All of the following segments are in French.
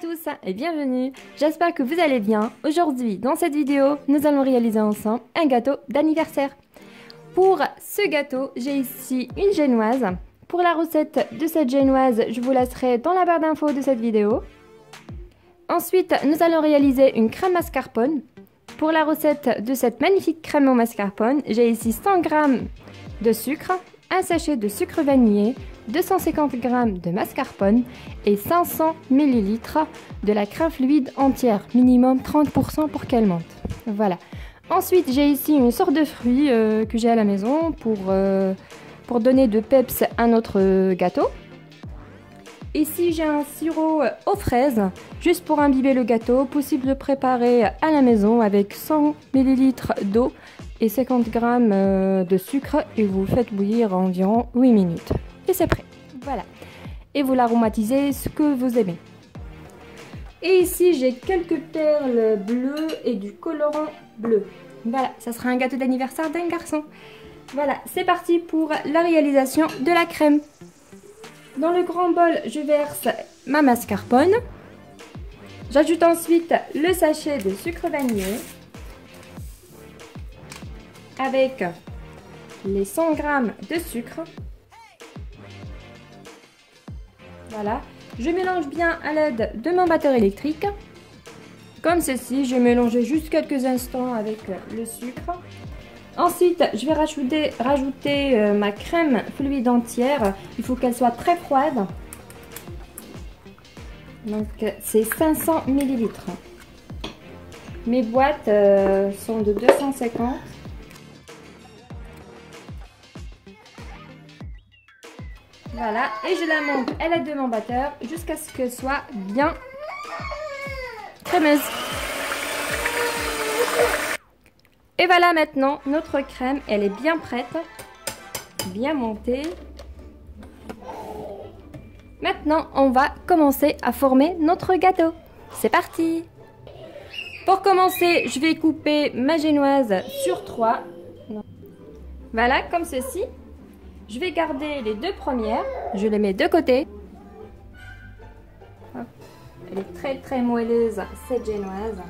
tous et bienvenue, j'espère que vous allez bien. Aujourd'hui, dans cette vidéo, nous allons réaliser ensemble un gâteau d'anniversaire. Pour ce gâteau, j'ai ici une génoise. Pour la recette de cette génoise, je vous laisserai dans la barre d'infos de cette vidéo. Ensuite, nous allons réaliser une crème mascarpone. Pour la recette de cette magnifique crème au mascarpone, j'ai ici 100 g de sucre, un sachet de sucre vanillé, 250 g de mascarpone et 500 ml de la crème fluide entière, minimum 30% pour qu'elle monte. Voilà. Ensuite, j'ai ici une sorte de fruit que j'ai à la maison pour donner de peps à notre gâteau. Ici, j'ai un sirop aux fraises, juste pour imbiber le gâteau, possible de préparer à la maison avec 100 ml d'eau et 50 g de sucre et vous faites bouillir environ 8 minutes. Et c'est prêt. Voilà. Et vous l'aromatisez ce que vous aimez. Et ici, j'ai quelques perles bleues et du colorant bleu. Voilà, ça sera un gâteau d'anniversaire d'un garçon. Voilà, c'est parti pour la réalisation de la crème. Dans le grand bol, je verse ma mascarpone. J'ajoute ensuite le sachet de sucre vanillé avec les 100 g de sucre. Voilà, je mélange bien à l'aide de mon batteur électrique. Comme ceci, je vais mélanger juste quelques instants avec le sucre. Ensuite, je vais rajouter ma crème fluide entière. Il faut qu'elle soit très froide. Donc, c'est 500 ml. Mes boîtes sont de 250. Voilà, et je la monte à l'aide de mon batteur jusqu'à ce qu'elle soit bien crémeuse. Et voilà, maintenant, notre crème, elle est bien prête, bien montée. Maintenant, on va commencer à former notre gâteau. C'est parti! Pour commencer, je vais couper ma génoise sur 3. Voilà, comme ceci. Je vais garder les deux premières, je les mets de côté. Hop. Elle est très moelleuse, cette génoise.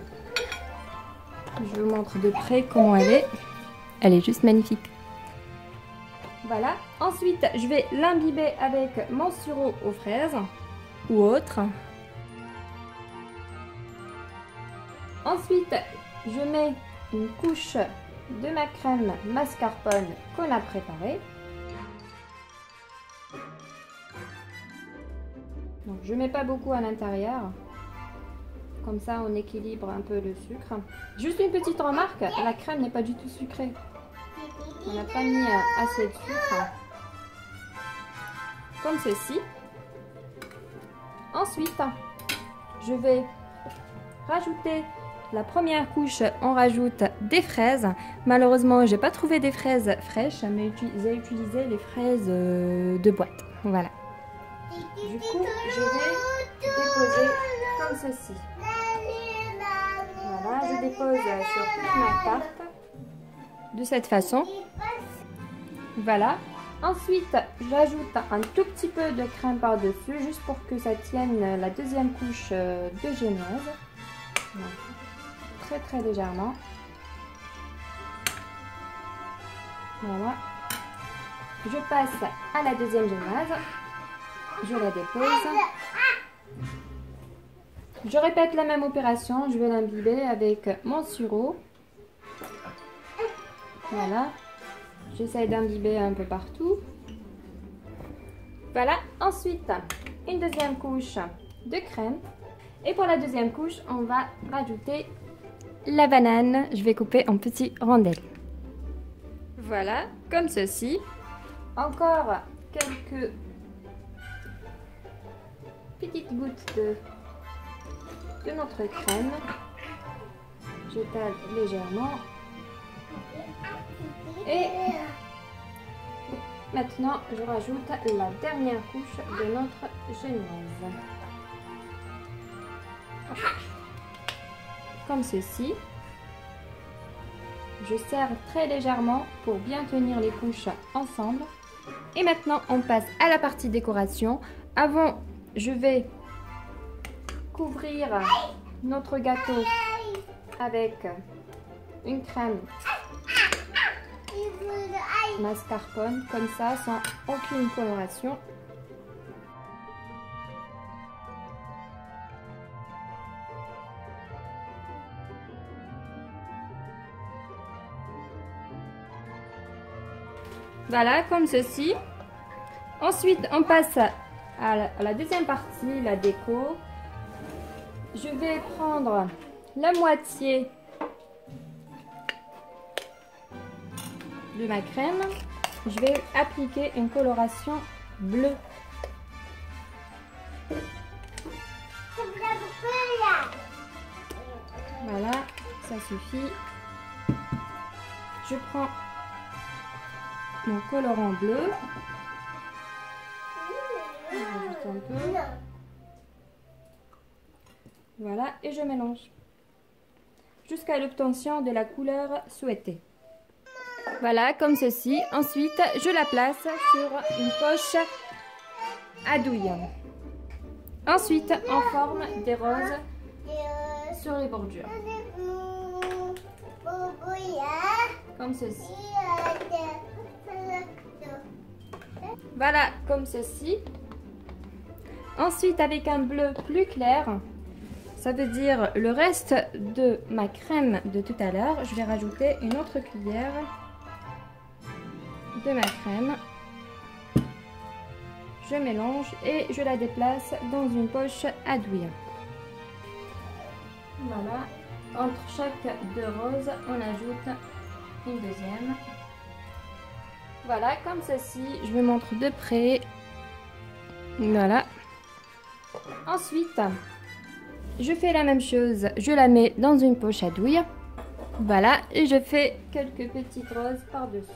Je vous montre de près comment elle est. Elle est juste magnifique. Voilà. Ensuite, je vais l'imbiber avec mon sirop aux fraises ou autre. Ensuite, je mets une couche de ma crème mascarpone qu'on a préparée. Donc, je ne mets pas beaucoup à l'intérieur. Comme ça, on équilibre un peu le sucre. Juste une petite remarque, la crème n'est pas du tout sucrée. On n'a pas mis assez de sucre. Comme ceci. Ensuite, je vais rajouter la première couche. On rajoute des fraises. Malheureusement, j'ai pas trouvé des fraises fraîches, mais j'ai utilisé les fraises de boîte. Voilà. Du coup, je vais déposer comme ceci. Voilà, je dépose sur toute ma tarte de cette façon. Voilà. Ensuite, j'ajoute un tout petit peu de crème par-dessus, juste pour que ça tienne la deuxième couche de génoise. Donc, très légèrement. Voilà. Je passe à la deuxième génoise. Je la dépose. Je répète la même opération. Je vais l'imbiber avec mon sirop. Voilà. J'essaie d'imbiber un peu partout. Voilà. Ensuite, une deuxième couche de crème. Et pour la deuxième couche, on va rajouter la banane. Je vais couper en petites rondelles. Voilà, comme ceci. Encore quelques petites gouttes de notre crème. J'étale légèrement. Et maintenant, je rajoute la dernière couche de notre génoise. Comme ceci. Je serre très légèrement pour bien tenir les couches ensemble. Et maintenant, on passe à la partie décoration. Avant, je vais couvrir notre gâteau avec une crème mascarpone, comme ça, sans aucune coloration. Voilà, comme ceci. Ensuite, on passe à la deuxième partie, la déco. Je vais prendre la moitié de ma crème. Je vais appliquer une coloration bleue. Voilà, ça suffit. Je prends mon colorant bleu. Je rajoute un peu. Voilà, et je mélange jusqu'à l'obtention de la couleur souhaitée. Voilà, comme ceci. Ensuite, je la place sur une poche à douille. Ensuite, on forme des roses sur les bordures. Comme ceci. Voilà, comme ceci. Ensuite, avec un bleu plus clair, ça veut dire le reste de ma crème de tout à l'heure, je vais rajouter une autre cuillère de ma crème. Je mélange et je la déplace dans une poche à douille. Voilà, entre chaque deux roses, on ajoute une deuxième. Voilà, comme ceci, je vous montre de près. Voilà. Ensuite, je fais la même chose, je la mets dans une poche à douille. Voilà, et je fais quelques petites roses par-dessus.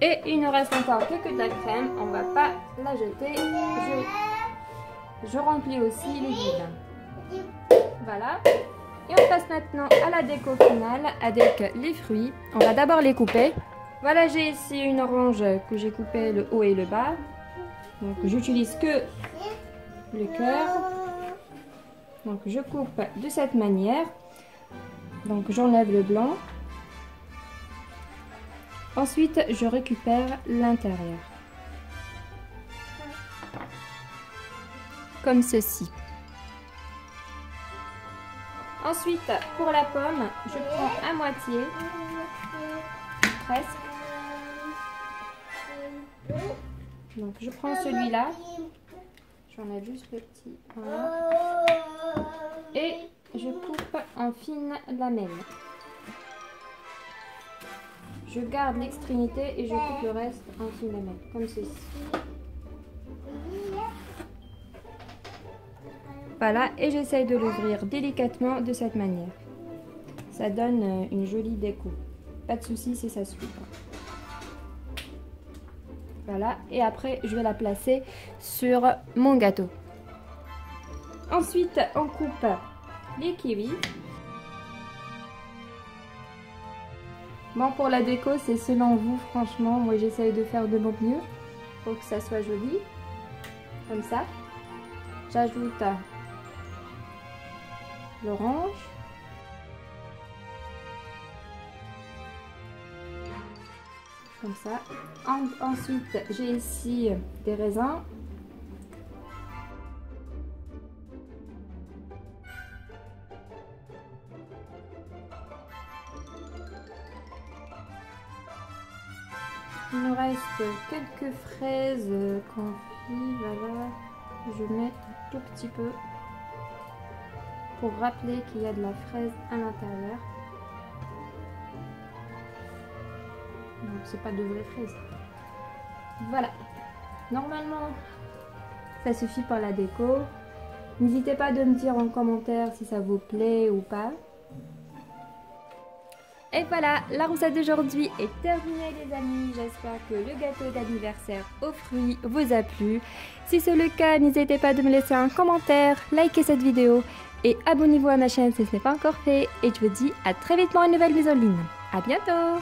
Et il nous reste encore quelques de la crème, on va pas la jeter. Je remplis aussi les vides. Voilà. Et on passe maintenant à la déco finale avec les fruits. On va d'abord les couper. Voilà, j'ai ici une orange que j'ai coupé le haut et le bas. Donc j'utilise que le cœur. Donc je coupe de cette manière. Donc j'enlève le blanc. Ensuite, je récupère l'intérieur. Comme ceci. Ensuite, pour la pomme, je prends à moitié, presque. Donc je prends celui-là. J'enlève juste le petit. Voilà. Et je coupe en fines lamelles. Je garde l'extrémité et je coupe le reste en fines lamelles, comme ceci. Voilà, et j'essaye de l'ouvrir délicatement de cette manière. Ça donne une jolie déco. Pas de souci si ça suit pas. Voilà, et après je vais la placer sur mon gâteau. Ensuite, on coupe les kiwis. Bon, pour la déco, c'est selon vous, franchement. Moi, j'essaye de faire de mon mieux pour que ça soit joli. Comme ça. J'ajoute l'orange. Comme ça. Ensuite, j'ai ici des raisins. Il nous reste quelques fraises confites, voilà. Je mets un tout petit peu pour rappeler qu'il y a de la fraise à l'intérieur. Donc c'est pas de vraies fraises. Voilà. Normalement, ça suffit pour la déco. N'hésitez pas de me dire en commentaire si ça vous plaît ou pas. Et voilà, la recette d'aujourd'hui est terminée les amis. J'espère que le gâteau d'anniversaire aux fruits vous a plu. Si c'est le cas, n'hésitez pas de me laisser un commentaire, likez cette vidéo et abonnez-vous à ma chaîne si ce n'est pas encore fait. Et je vous dis à très vite pour une nouvelle mise en ligne. À bientôt!